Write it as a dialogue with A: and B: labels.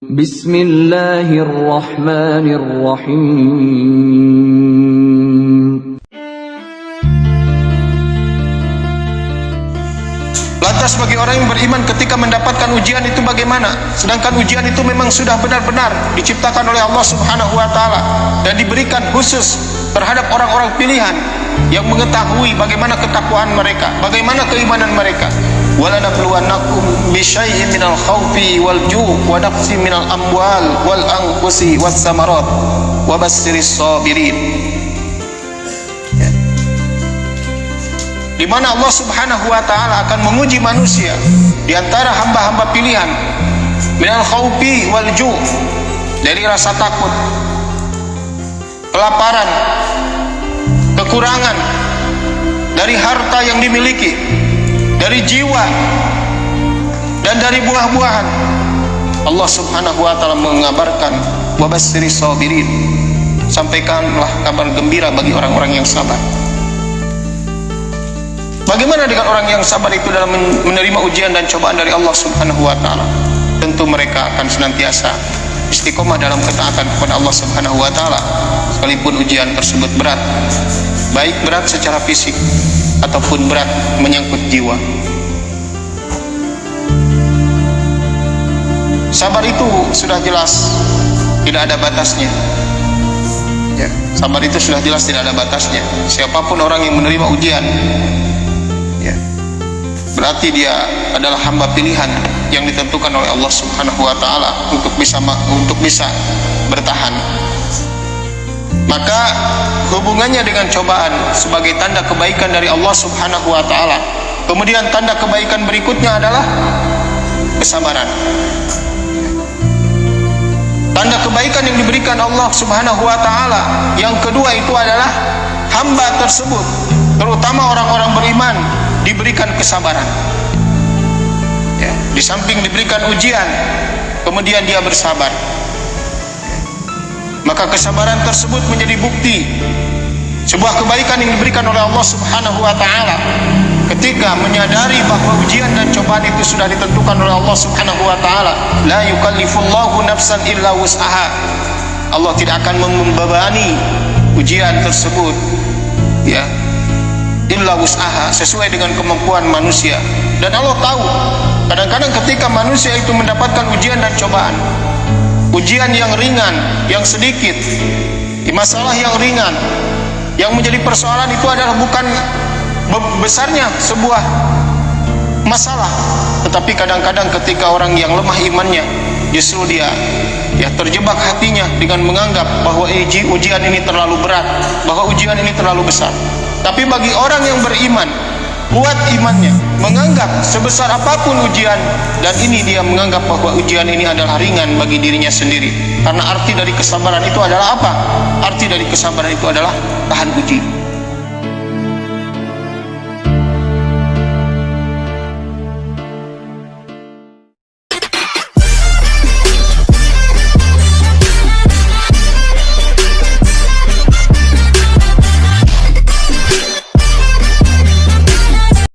A: Bismillahirrahmanirrahim.
B: Lantas bagi orang yang beriman ketika mendapatkan ujian itu bagaimana? Sedangkan ujian itu memang sudah benar-benar diciptakan oleh Allah Subhanahu wa taala dan diberikan khusus terhadap orang-orang pilihan yang mengetahui bagaimana ketakwaan mereka, bagaimana keimanan mereka. Walanabluwannakum bisyai'in minal khaufi wal ju' wa naqsin minal amwal wal anfusi was samarat wa bassiris sabirin. Di mana Allah Subhanahu wa taala akan menguji manusia di antara hamba-hamba pilihan, minal khaufi wal ju', dari rasa takut, kelaparan, kekurangan, dari harta yang dimiliki, dari jiwa, dan dari buah-buahan. Allah Subhanahu wa taala mengabarkan wa bassiris sabirin, sampaikanlah kabar gembira bagi orang-orang yang sabar. Bagaimana dengan orang yang sabar itu dalam menerima ujian dan cobaan dari Allah Subhanahu wa taala? Tentu mereka akan senantiasa istiqomah dalam ketaatan kepada Allah Subhanahu wa taala sekalipun ujian tersebut berat, baik berat secara fisik ataupun berat menyangkut jiwa. Sabar itu sudah jelas tidak ada batasnya. Ya, sabar itu sudah jelas tidak ada batasnya. Siapapun orang yang menerima ujian, berarti dia adalah hamba pilihan yang ditentukan oleh Allah Subhanahu wa taala untuk bisa bertahan. Maka hubungannya dengan cobaan sebagai tanda kebaikan dari Allah Subhanahu wa taala. Kemudian tanda kebaikan berikutnya adalah kesabaran. Tanda kebaikan yang diberikan Allah Subhanahu wa taala yang kedua itu adalah hamba tersebut, terutama orang-orang beriman, diberikan kesabaran. Ya, di samping diberikan ujian, kemudian dia bersabar. Maka kesabaran tersebut menjadi bukti sebuah kebaikan yang diberikan oleh Allah Subhanahu wa taala ketika menyadari bahwa ujian dan cobaan itu sudah ditentukan oleh Allah Subhanahu wa taala. La yukallifullahu nafsan illa wus'aha. Allah tidak akan membebani ujian tersebut, ya, illa wus'aha, sesuai dengan kemampuan manusia. Dan Allah tahu kadang-kadang ketika manusia itu mendapatkan ujian dan cobaan, ujian yang ringan, yang sedikit, masalah yang ringan, yang menjadi persoalan itu adalah bukan besarnya sebuah masalah, tetapi kadang-kadang ketika orang yang lemah imannya, justru dia terjebak hatinya dengan menganggap bahwa ujian ini terlalu berat, bahwa ujian ini terlalu besar. Tapi bagi orang yang beriman, kuat imannya, menganggap sebesar apapun ujian, dan ini dia menganggap bahwa ujian ini adalah ringan bagi dirinya sendiri. Karena arti dari kesabaran itu adalah apa? Arti dari kesabaran itu adalah tahan uji.